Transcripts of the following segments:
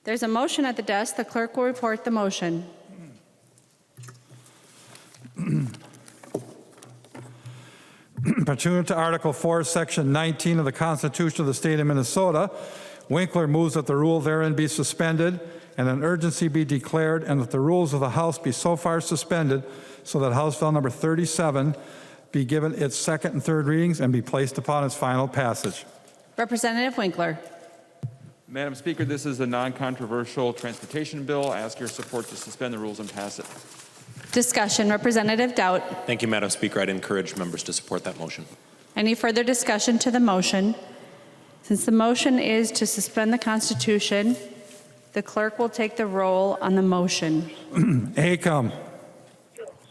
There's a motion at the desk. The clerk will report the motion. Pursuant to Article 4, Section 19 of the Constitution of the State of Minnesota, Winkler moves that the rule therein be suspended and an urgency be declared, and that the rules of the House be so far suspended so that House Bill number 37 be given its second and third readings and be placed upon its final passage. Representative Winkler. Madam Speaker, this is a non-controversial transportation bill. I ask your support to suspend the rules and pass it. Discussion. Representative Daudt. Thank you, Madam Speaker. I'd encourage members to support that motion. Any further discussion to the motion? Since the motion is to suspend the Constitution, the clerk will take the roll on the motion. Acom.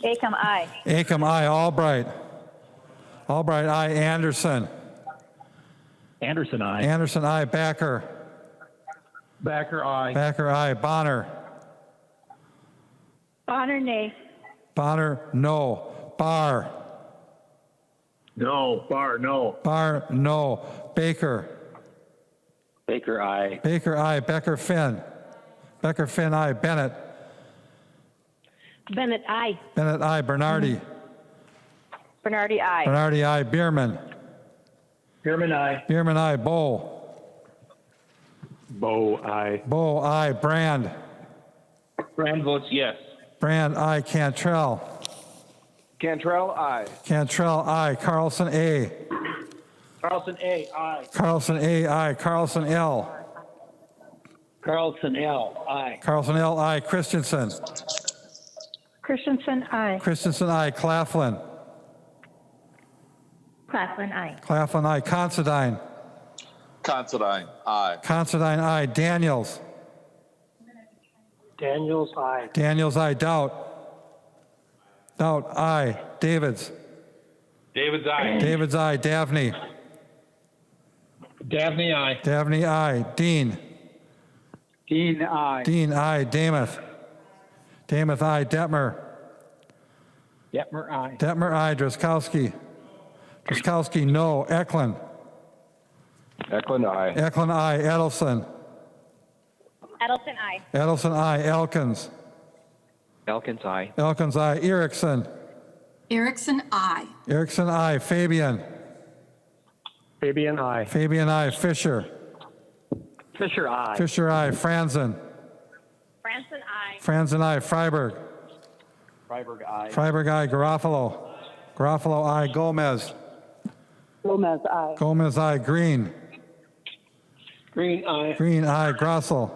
Acom, aye. Acom, aye. Albright. Albright, aye. Anderson. Anderson, aye. Anderson, aye. Backer. Backer, aye. Backer, aye. Bonner. Bonner, nay. Bonner, no. Barr. No. Barr, no. Barr, no. Baker. Baker, aye. Baker, aye. Becker, Finn. Becker, Finn, aye. Bennett. Bennett, aye. Bennett, aye. Bernardi. Bernardi, aye. Bernardi, aye. Bierman. Bierman, aye. Bierman, aye. Bow. Bow, aye. Bow, aye. Brand. Brand votes yes. Brand, aye. Cantrell. Cantrell, aye. Cantrell, aye. Carlson, A. Carlson, A, aye. Carlson, A, aye. Carlson, L. Carlson, L, aye. Carlson, L, aye. Christensen. Christensen, aye. Christensen, aye. Claflin. Claflin, aye. Claflin, aye. Considine. Considine, aye. Considine, aye. Daniels. Daniels, aye. Daniels, aye. Doubt. Doubt, aye. Davids. David's, aye. Davids, aye. Davney. Dabney, aye. Davney, aye. Dean. Dean, aye. Dean, aye. Damath. Damath, aye. Detmer. Detmer, aye. Detmer, aye. Drazkowski. Drazkowski, no. Eklund. Eklund, aye. Eklund, aye. Edelson. Edelson, aye. Edelson, aye. Elkins. Elkins, aye. Elkins, aye. Erickson. Erickson, aye. Erickson, aye. Fabian. Fabian, aye. Fabian, aye. Fisher. Fisher, aye. Fisher, aye. Franzen. Franson, aye. Franzen, aye. Freiberg. Freiberg, aye. Freiberg, aye. Garofalo. Garofalo, aye. Gomez. Gomez, aye. Gomez, aye. Green. Green, aye. Green, aye. Grossel.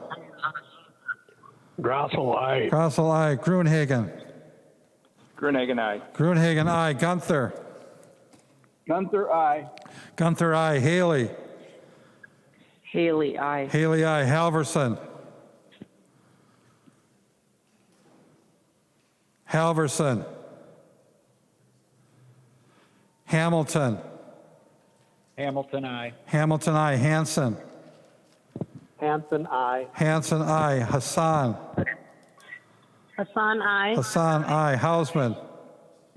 Grossel, aye. Grossel, aye. Gruenhagen. Gruenhagen, aye. Gruenhagen, aye. Gunther. Gunther, aye. Gunther, aye. Haley. Haley, aye. Haley, aye. Halverson. Halverson. Hamilton. Hamilton, aye. Hamilton, aye. Hanson. Hanson, aye. Hanson, aye. Hassan. Hassan, aye. Hassan, aye. Hausman.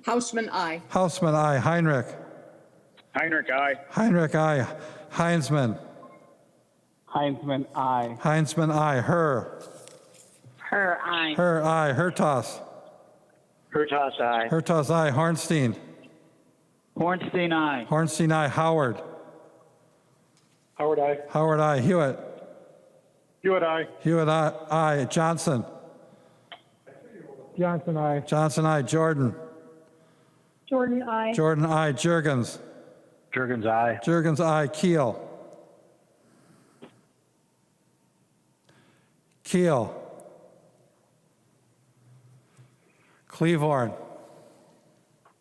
Hausman, aye. Hausman, aye. Heinrich. Heinrich, aye. Heinrich, aye. Heinzman. Heinzman, aye. Heinzman, aye. Herr. Her, aye. Herr, aye. Hertas. Hertas, aye. Hertas, aye. Hornstein. Hornstein, aye. Hornstein, aye. Howard. Howard, aye. Howard, aye. Hewitt. Hewitt, aye. Hewitt, aye. Aye. Johnson. Johnson, aye. Johnson, aye. Jordan. Jordan, aye. Jordan, aye. Jurgens. Jurgens, aye. Jurgens, aye. Keel. Keel. Cleavorn.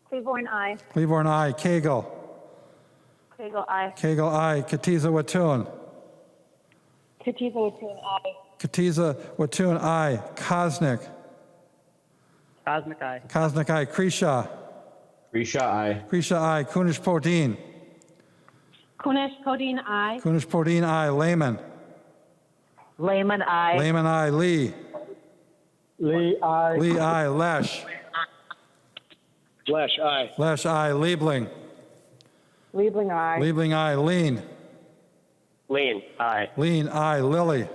Cleavorn, aye. Cleavorn, aye. Cagle. Cagle, aye. Cagle, aye. Katiza Watun. Katiza Watun, aye. Katiza Watun, aye. Kosnick. Cosmic, aye. Kosnick, aye. Krisha. Risha, aye. Krisha, aye. Kunish Podine. Kunesh Podine, aye. Kunish Podine, aye. Lehman. Lehman, aye. Lehman, aye. Lee. Lee, aye. Lee, aye. Lesh. Lesh, aye. Lesh, aye. Liebling. Liebling, aye. Liebling, aye. Lean. Lean, aye. Lean, aye. Lilly.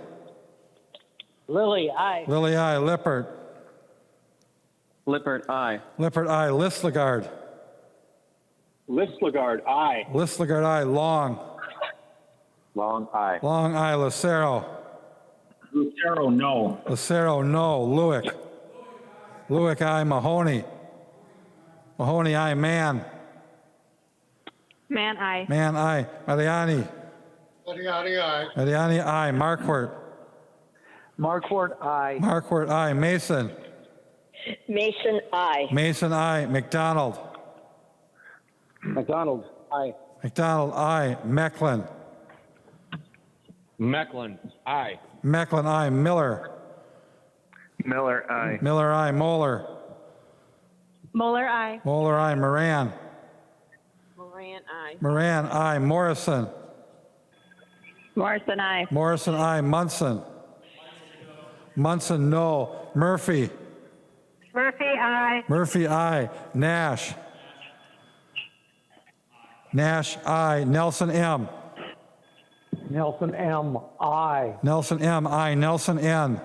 Lily, aye. Lily, aye. Lippert. Lippert, aye. Lippert, aye. Listlegard. Listlegard, aye. Listlegard, aye. Long. Long, aye. Long, aye. Lucero. Lucero, no. Lucero, no. Lewick. Lewick, aye. Mahoney. Mahoney, aye. Mann. Man, aye. Mann, aye. Mariani. Mariani, aye. Mariani, aye. Markwart. Markwart, aye. Markwart, aye. Mason. Mason, aye. Mason, aye. McDonald. McDonald, aye. McDonald, aye. Mecklin. Mecklin, aye. Mecklin, aye. Miller. Miller, aye. Miller, aye. Moeller. Moeller, aye. Moeller, aye. Moran. Moran, aye. Moran, aye. Morrison. Morrison, aye. Morrison, aye. Munson. Munson, no. Murphy. Murphy, aye. Murphy, aye. Nash. Nash, aye. Nelson, M. Nelson M, aye. Nelson, M, aye. Nelson, N.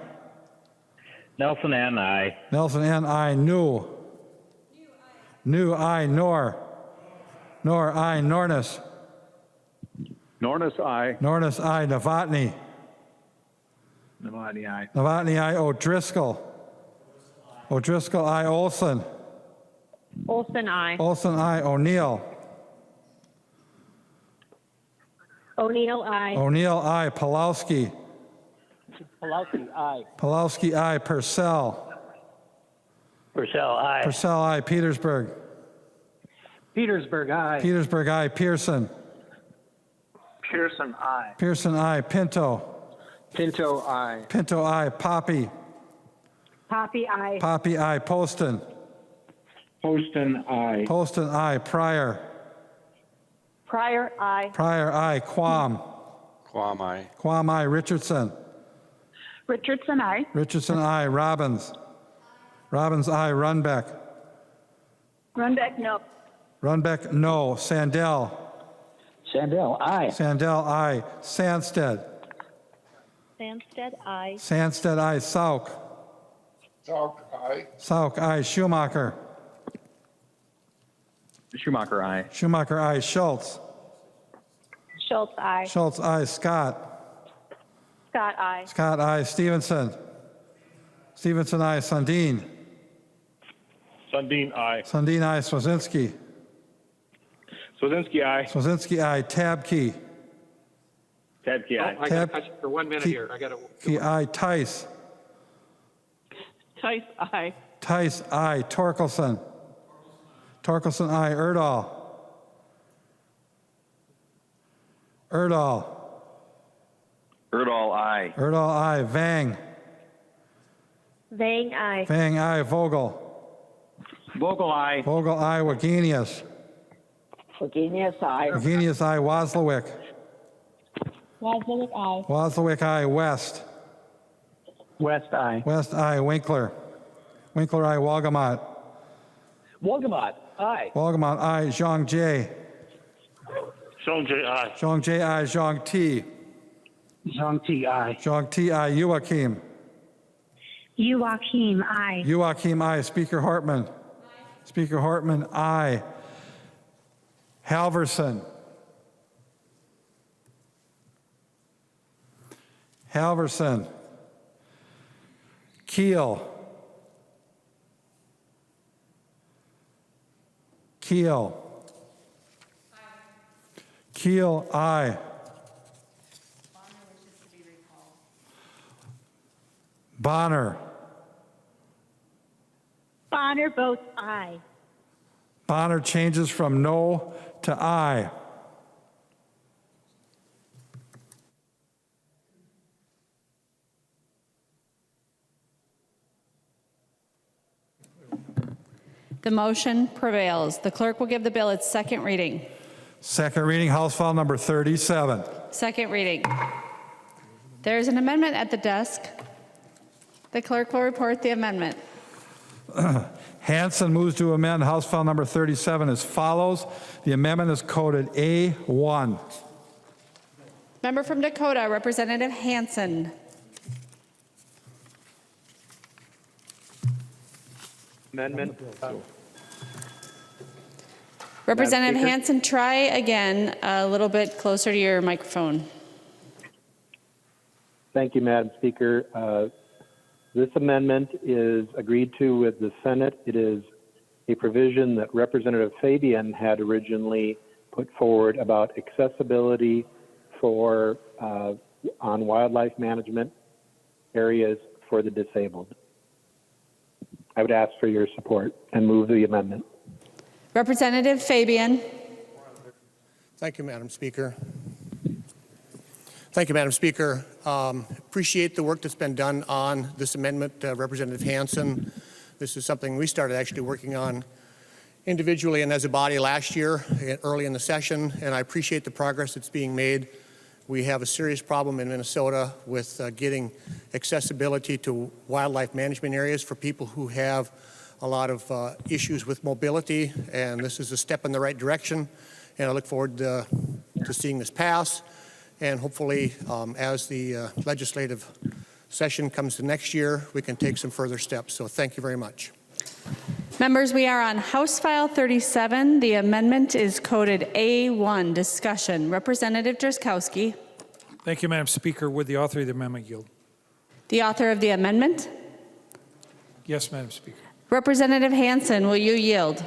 Nelson N, aye. Nelson, N, aye. New. New, aye. Nor. Nor, aye. Nornis. Nornis, aye. Nornis, aye. Novotny. Novotny, aye. Novotny, aye. O'Driscoll. O'Driscoll, aye. Olson. Olson, aye. Olson, aye. O'Neill. O'Neill, aye. O'Neill, aye. Pulowski. Pulowski, aye. Pulowski, aye. Purcell. Purcell, aye. Purcell, aye. Petersburg. Petersburg, aye. Petersburg, aye. Pearson. Pearson, aye. Pearson, aye. Pinto. Pinto, aye. Pinto, aye. Poppy. Poppy, aye. Poppy, aye. Poston. Poston, aye. Poston, aye. Pryor. Pryor, aye. Pryor, aye. Quam. Quam, aye. Quam, aye. Richardson. Richardson, aye. Richardson, aye. Robbins. Robbins, aye. Runbeck. Runbeck, no. Runbeck, no. Sandell. Sandell, aye. Sandell, aye. Sandsted. Sandsted, aye. Sandsted, aye. Sauk. Talk, aye. Sauk, aye. Schumacher. Schumacher, aye. Schumacher, aye. Schultz. Schultz, aye. Schultz, aye. Scott. Scott, aye. Scott, aye. Stevenson. Stevenson, aye. Sundin. Sundin, aye. Sundin, aye. Swazinski. Swazinski, aye. Swazinski, aye. Tabke. Tabke, aye. I gotta touch for 1 minute here. I got to. Key, aye. Tice. Tice, aye. Tice, aye. Torkelson. Torkelson, aye. Erdahl. Erdahl. Erdahl, aye. Erdahl, aye. Vang. Vang, aye. Vang, aye. Vogel. Vogel, aye. Vogel, aye. Wagenius. Wagenius, aye. Wagenius, aye. Waslewick. Waslewick, aye. Waslewick, aye. West. West, aye. West, aye. Winkler. Winkler, aye. Walgamot. Wolgamott, aye. Walgamot, aye. Zhang Jie. Zhang J, aye. Zhang Jie, aye. Zhang T. Zhang T, aye. Zhang T, aye. Joachim. Joachim, aye. Joachim, aye. Speaker Hartman. Speaker Hartman, aye. Halverson. Halverson. Keel. Keel. Keel, aye. Bonner. Bonner votes aye. Bonner changes from no to aye. The motion prevails. The clerk will give the bill its second reading. Second reading, House File Number 37. Second reading. There is an amendment at the desk. The clerk will report the amendment. Hanson moves to amend House File Number 37 as follows. The amendment is coded A1. Member from Dakota, Representative Hanson. Amendment. Representative Speaker? Hanson, try again a little bit closer to your microphone. Thank you, Madam Speaker. This amendment is agreed to with the Senate. It is a provision that Representative Fabian had originally put forward about accessibility for on wildlife management areas for the disabled. I would ask for your support and move the amendment. Representative Fabian. Thank you, Madam Speaker. Thank you, Madam Speaker. Appreciate the work that's been done on this amendment, Representative Hanson. This is something we started actually working on individually and as a body last year, early in the session, and I appreciate the progress that's being made. We have a serious problem in Minnesota with getting accessibility to wildlife management areas for people who have a lot of issues with mobility, and this is a step in the right direction, and I look forward to seeing this pass, and hopefully as the legislative session comes to next year, we can take some further steps. So thank you very much. Members, we are on House File 37. The amendment is coded A1. Discussion. Representative Drazkowski. Thank you, Madam Speaker. Would the author of the amendment yield? The author of the amendment. Yes, Madam Speaker. Representative Hanson, will you yield?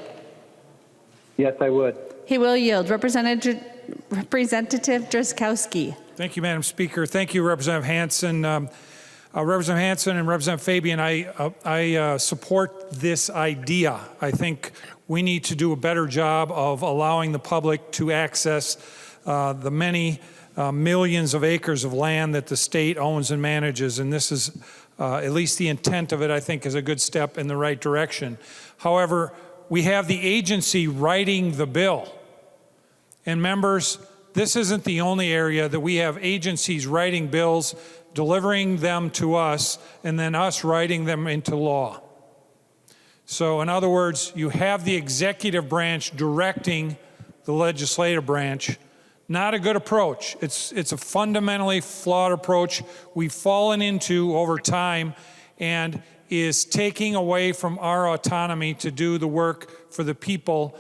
Yes, I would. He will yield. Representative Drazkowski. Thank you, Madam Speaker. Thank you, Representative Hanson. Representative Hanson and Representative Fabian, I support this idea. I think we need to do a better job of allowing the public to access the many millions of acres of land that the state owns and manages, and this is at least the intent of it, I think, is a good step in the right direction. However, we have the agency writing the bill. And members, this isn't the only area that we have agencies writing bills, delivering them to us, and then us writing them into law. So in other words, you have the executive branch directing the legislative branch. Not a good approach. It's a fundamentally flawed approach we've fallen into over time and is taking away from our autonomy to do the work for the people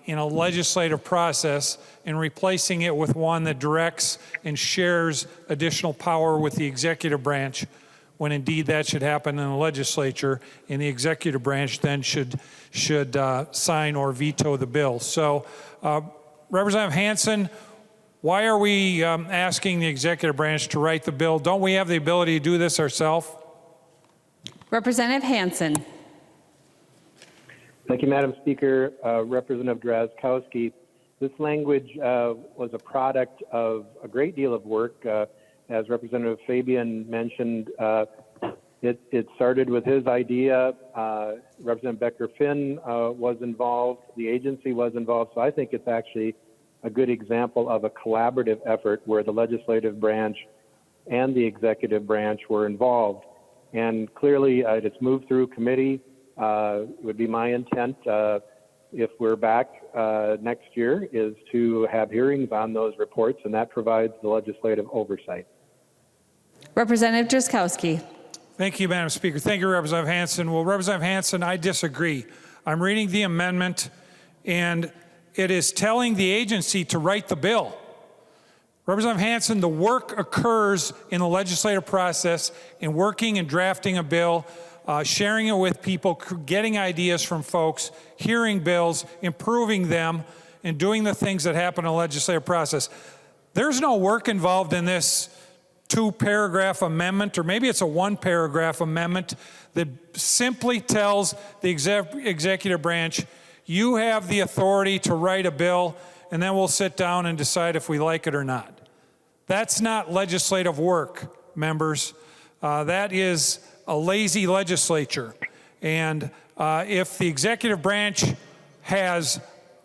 in a legislative process and replacing it with one that directs and shares additional power with the executive branch, when indeed that should happen in the legislature, and the executive branch then should sign or veto the bill. So Representative Hanson, why are we asking the executive branch to write the bill? Don't we have the ability to do this ourselves? Representative Hanson. Thank you, Madam Speaker. Representative Drazkowski, this language was a product of a great deal of work. As Representative Fabian mentioned, it started with his idea. Representative Becker-Finn was involved. The agency was involved. So I think it's actually a good example of a collaborative effort where the legislative branch and the executive branch were involved. And clearly, it's moved through committee. It would be my intent, if we're back next year, is to have hearings on those reports, and that provides the legislative oversight. Representative Drazkowski. Thank you, Madam Speaker. Thank you, Representative Hanson. Well, Representative Hanson, I disagree. I'm reading the amendment, and it is telling the agency to write the bill. Representative Hanson, the work occurs in the legislative process in working and drafting a bill, sharing it with people, getting ideas from folks, hearing bills, improving them, and doing the things that happen in the legislative process. There's no work involved in this 2-paragraph amendment, or maybe it's a 1-paragraph amendment that simply tells the executive branch, you have the authority to write a bill, and then we'll sit down and decide if we like it or not. That's not legislative work, members. That is a lazy legislature. And if the executive branch has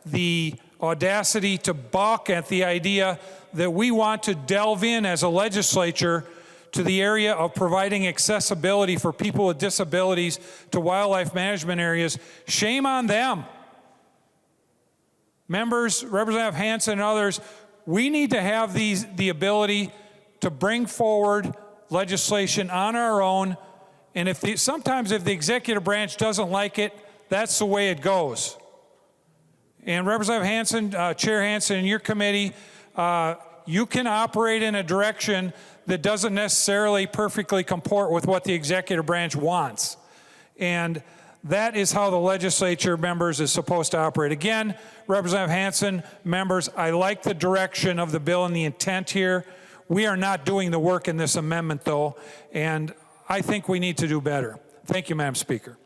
the audacity to balk at the idea that we want to delve in as a legislature to the area of providing accessibility for people with disabilities to wildlife management areas, shame on them. Members, Representative Hanson and others, we need to have the ability to bring forward legislation on our own And sometimes if the executive branch doesn't like it, that's the way it goes. And Representative Hansen, Chair Hansen, in your committee, you can operate in a direction that doesn't necessarily perfectly comport with what the executive branch wants. And that is how the legislature members is supposed to operate. Again, Representative Hansen, members, I like the direction of the bill and the intent here. We are not doing the work in this amendment, though, and I think we need to do better. Thank you, Madam Speaker.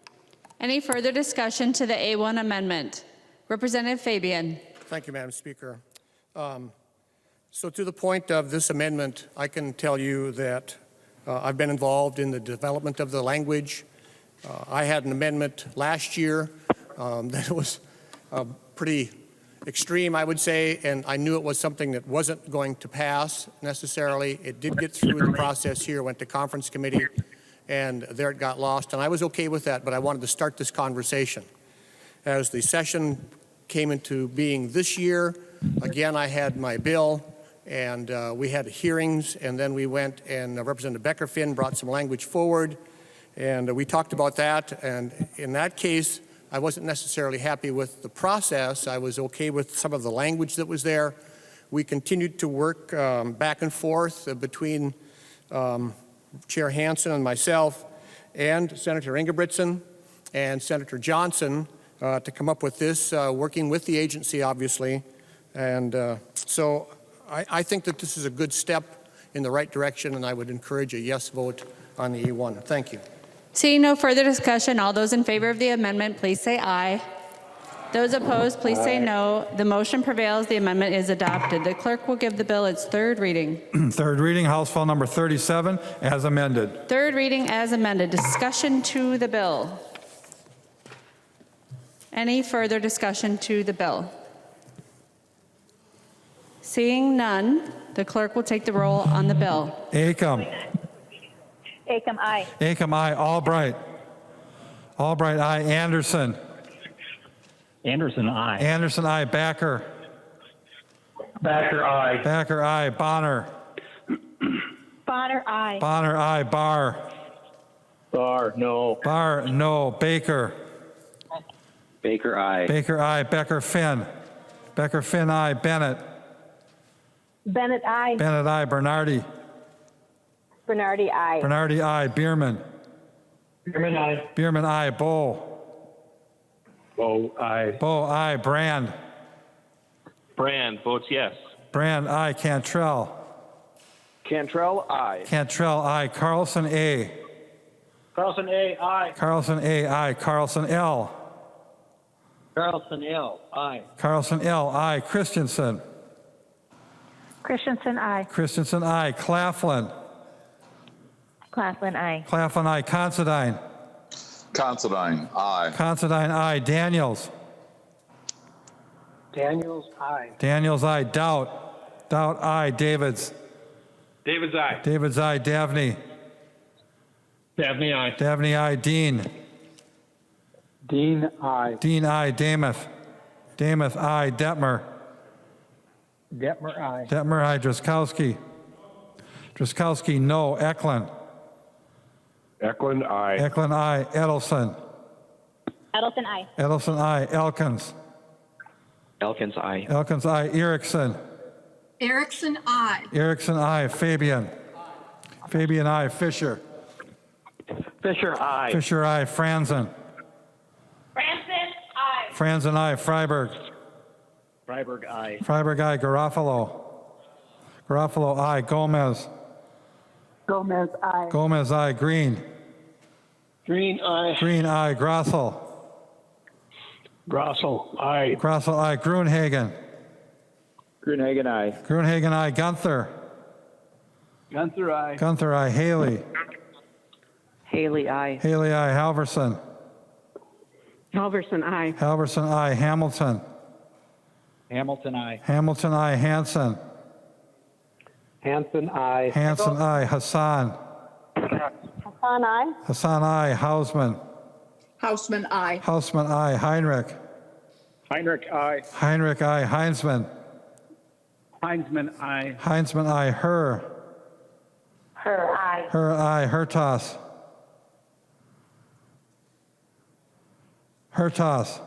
Any further discussion to the A1 amendment? Representative Fabian. Thank you, Madam Speaker. So to the point of this amendment, I can tell you that I've been involved in the development of the language. I had an amendment last year that was pretty extreme, I would say, and I knew it was something that wasn't going to pass necessarily. It did get through the process here, went to conference committee, and there it got lost, and I was okay with that, but I wanted to start this conversation. As the session came into being this year, again, I had my bill, and we had hearings, and then we went and Representative Becker-Finn brought some language forward, and we talked about that, and in that case, I wasn't necessarily happy with the process. I was okay with some of the language that was there. We continued to work back and forth between Chair Hansen and myself and Senator Ingebrigtsen and Senator Johnson to come up with this, working with the agency, obviously. And so I think that this is a good step in the right direction, and I would encourage a yes vote on the A1. Thank you. Seeing no further discussion, all those in favor of the amendment, please say aye. Those opposed, please say no. The motion prevails. The amendment is adopted. The clerk will give the bill its third reading. Third reading, House File Number 37, as amended. Third reading as amended. Discussion to the bill. Any further discussion to the bill? Seeing none, the clerk will take the roll on the bill. Acom. Acom, aye. Acom, aye. Albright. Albright, aye. Anderson. Anderson, aye. Anderson, aye. Backer. Backer, aye. Backer, aye. Bonner. Bonner, aye. Bonner, aye. Barr. Barr, no. Barr, no. Baker. Baker, aye. Baker, aye. Becker-Finn. Becker-Finn, aye. Bennett. Bennett, aye. Bennett, aye. Bernardi. Bernardi, aye. Bernardi, aye. Bierman. Bierman, aye. Bierman, aye. Bow. Bow, aye. Bow, aye. Brand. Brand votes yes. Brand, aye. Cantrell. Cantrell, aye. Cantrell, aye. Carlson, A. Carlson, A, aye. Carlson, A, aye. Carlson, L. Carlson, L, aye. Carlson, L, aye. Christensen. Christensen, aye. Christensen, aye. Claflin. Claflin, aye. Claflin, aye. Considine. Considine, aye. Considine, aye. Daniels. Daniels, aye. Daniels, aye. Doubt. Doubt, aye. Davids. David's, aye. Davids, aye. Davney. Dabney, aye. Davney, aye. Dean. Dean, aye. Dean, aye. Damath. Damath, aye. Detmer. Detmer, aye. Detmer, aye. Drazkowski. Drazkowski, no. Eklund. Eklund, aye. Eklund, aye. Edelson. Edelson, aye. Edelson, aye. Elkins. Elkins, aye. Elkins, aye. Erickson. Erickson, aye. Erickson, aye. Fabian. Fabian, aye. Fisher. Fisher, aye. Fisher, aye. Franzen. Franson, aye. Franzen, aye. Freiberg. Freiberg, aye. Freiberg, aye. Garofalo. Garofalo, aye. Gomez. Gomez, aye. Gomez, aye. Green. Green, aye. Green, aye. Grossel. Grossel, aye. Grossel, aye. Grunhagen. Grunhagen, aye. Grunhagen, aye. Gunther. Gunther, aye. Gunther, aye. Haley. Haley, aye. Haley, aye. Halverson. Halverson, aye. Halverson, aye. Hamilton. Hamilton, aye. Hamilton, aye. Hanson. Hanson, aye. Hanson, aye. Hassan. Hassan, aye. Hassan, aye. Hausman. Houseman, aye. Hausman, aye. Heinrich. Heinrich, aye. Heinrich, aye. Heinzman. Heinzman, aye. Heinzman, aye. Her. Her, aye. Her, aye. Hertas. Hertas.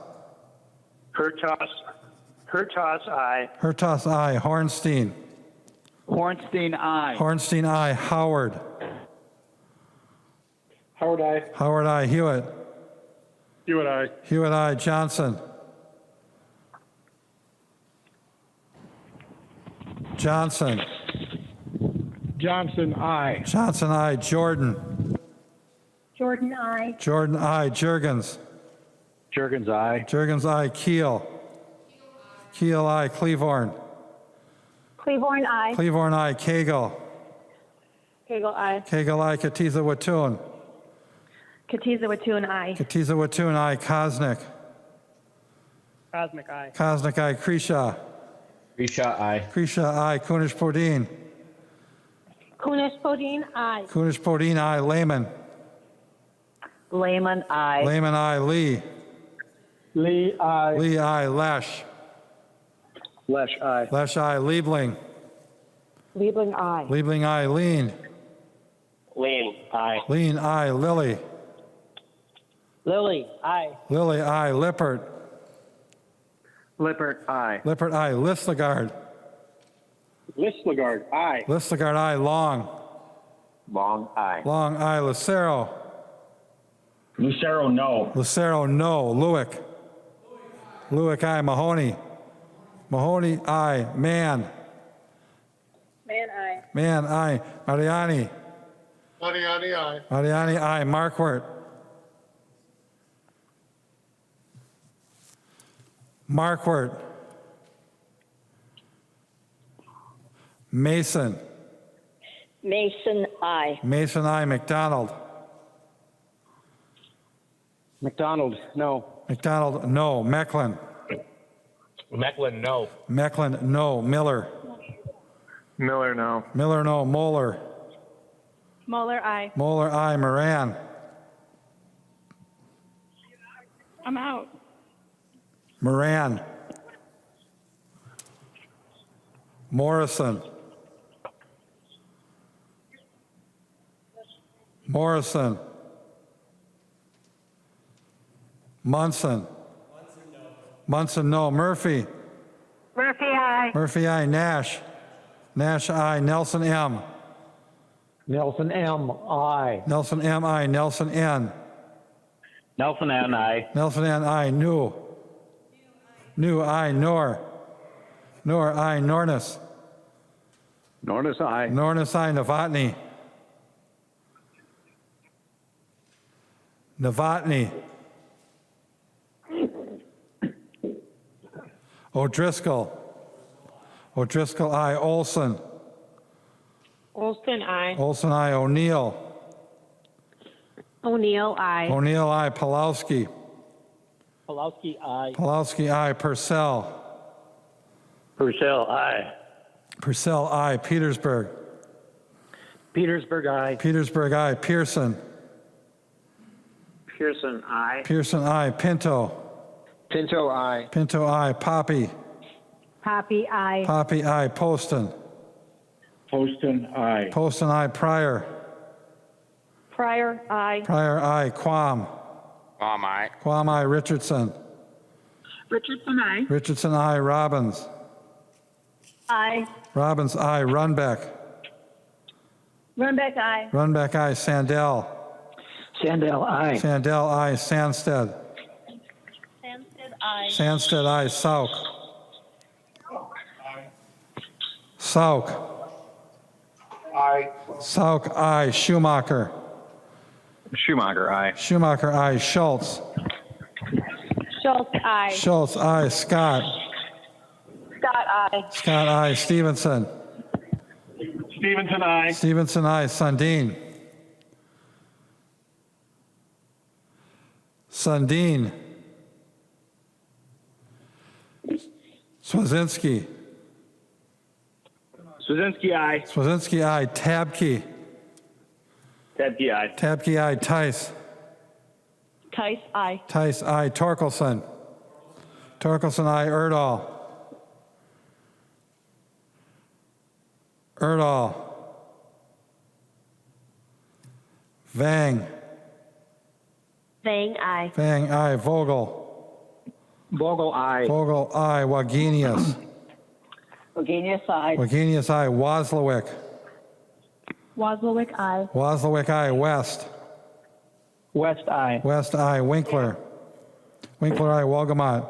Hertas, aye. Hertas, aye. Hornstein. Hornstein, aye. Hornstein, aye. Howard. Howard, aye. Howard, aye. Hewitt. Hewitt, aye. Hewitt, aye. Johnson. Johnson. Johnson, aye. Johnson, aye. Jordan. Jordan, I. Jordan, aye. Jurgens. Jurgens, aye. Jurgens, aye. Keel. Keel, aye. Cleavorn. Cleaborn, I. Cleavorn, aye. Cagle. Cagle, I. Cagle, aye. Katiza Watun. Katiza Watun, I. Katiza Watun, aye. Kosnick. Cosmic, I. Kosnick, aye. Kresha. Risha, aye. Kresha, aye. Kunish Podine. Kunish Podine, I. Kunish Podine, aye. Lehman. Lehman, I. Lehman, aye. Lee. Lee, aye. Lee, aye. Lesh. Lesh, aye. Lesh, aye. Liebling. Liebling, I. Liebling, aye. Lean. Lean, aye. Lean, aye. Lilly. Lily, I. Lilly, aye. Lippert. Lippert, aye. Lippert, aye. Listlegard. Listlegard, aye. Listlegard, aye. Long. Long, aye. Long, aye. Lucero. Lucero, no. Lucero, no. Lewick. Lewick, aye. Mahoney. Mahoney, aye. Mann. Man, I. Mann, aye. Mariani. Mariani, aye. Mariani, aye. Markwart. Markwart. Mason. Mason, I. Mason, aye. McDonald. McDonald, no. McDonald, no. Mecklin. Mecklin, no. Mecklin, no. Miller. Miller, no. Miller, no. Moeller. Moeller, I. Moeller, aye. Moran. I'm out. Moran. Morrison. Morrison. Munson. Munson, no. Murphy. Murphy, I. Murphy, aye. Nash. Nash, aye. Nelson, M. Nelson M, aye. Nelson, M, aye. Nelson, N. Nelson N, aye. Nelson, N, aye. New. New, aye. Nor. Nor, aye. Nornis. Nornis, aye. Nornis, aye. Novotny. Novotny. O'Driscoll. O'Driscoll, aye. Olson. Olson, I. Olson, aye. O'Neill. O'Neill, I. O'Neill, aye. Pulowski. Pulowski, aye. Pulowski, aye. Purcell. Purcell, aye. Purcell, aye. Petersburg. Petersburg, aye. Petersburg, aye. Pearson. Pearson, aye. Pearson, aye. Pinto. Pinto, aye. Pinto, aye. Poppy. Poppy, I. Poppy, aye. Poston. Poston, aye. Poston, aye. Pryor. Pryor, I. Pryor, aye. Quam. Quam, aye. Quam, aye. Richardson. Richardson, I. Richardson, aye. Robbins. I. Robbins, aye. Runbeck. Runbeck, I. Runbeck, aye. Sandell. Sandell, aye. Sandell, aye. Sandsted. Sandsted, I. Sandsted, aye. Sauk. Sauk. Aye. Sauk, aye. Schumacher. Schumacher, aye. Schumacher, aye. Schultz. Schultz, I. Schultz, aye. Scott. Scott, I. Scott, aye. Stevenson. Stevenson, aye. Stevenson, aye. Sundin. Sundin. Swazinski. Swazinski, aye. Swazinski, aye. Tabke. Tedke, aye. Tabke, aye. Tice. Tice, I. Tice, aye. Torkelson. Torkelson, aye. Erdahl. Erdahl. Fang, aye. Fang, aye. Vogel. Vogel, aye. Vogel, aye. Wagenius. Wagenius, aye. Wagenius, aye. Wozlowick. Wozlowick, aye. Wozlowick, aye. West. West, aye. West, aye. Winkler. Winkler, aye. Wolgamott.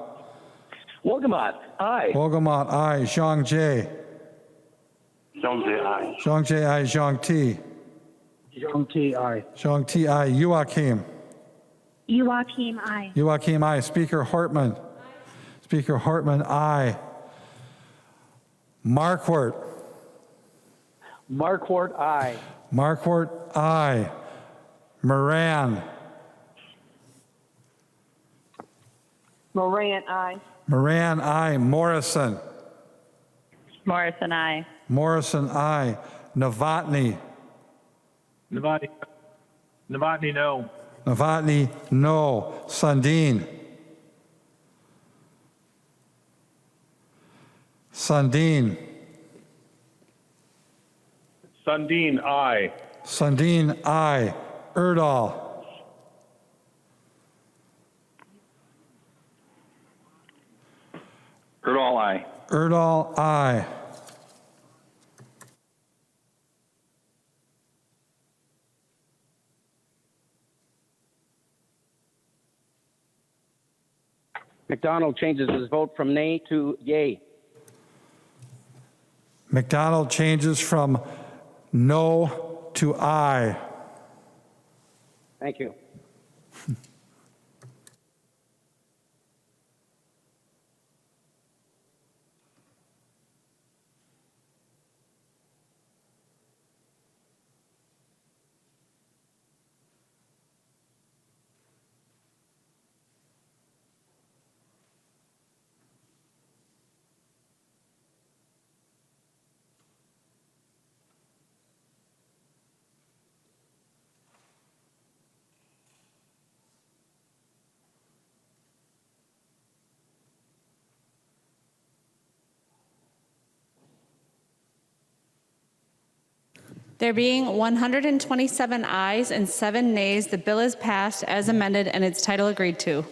Wolgamott, aye. Wolgamott, aye. Zhang Jie. Jones, aye. Zhang Jie, aye. Zhang Ti. Jones, aye. Zhang Ti, aye. Joachim. Joachim, aye. Joachim, aye. Speaker Hartman. Speaker Hartman, aye. Markwart. Markwart, aye. Markwart, aye. Moran. Moran, aye. Moran, aye. Morrison. Morrison, aye. Morrison, aye. Novotny. Novotny, no. Novotny, no. Sundin. Sundin. Sundin, aye. Sundin, aye. Erdahl. Erdahl, aye. Erdahl, aye. McDonald changes his vote from nay to yay. McDonald changes from no to aye. Thank you. There being 127 ayes and 7 nays, the bill is passed as amended and its title agreed to.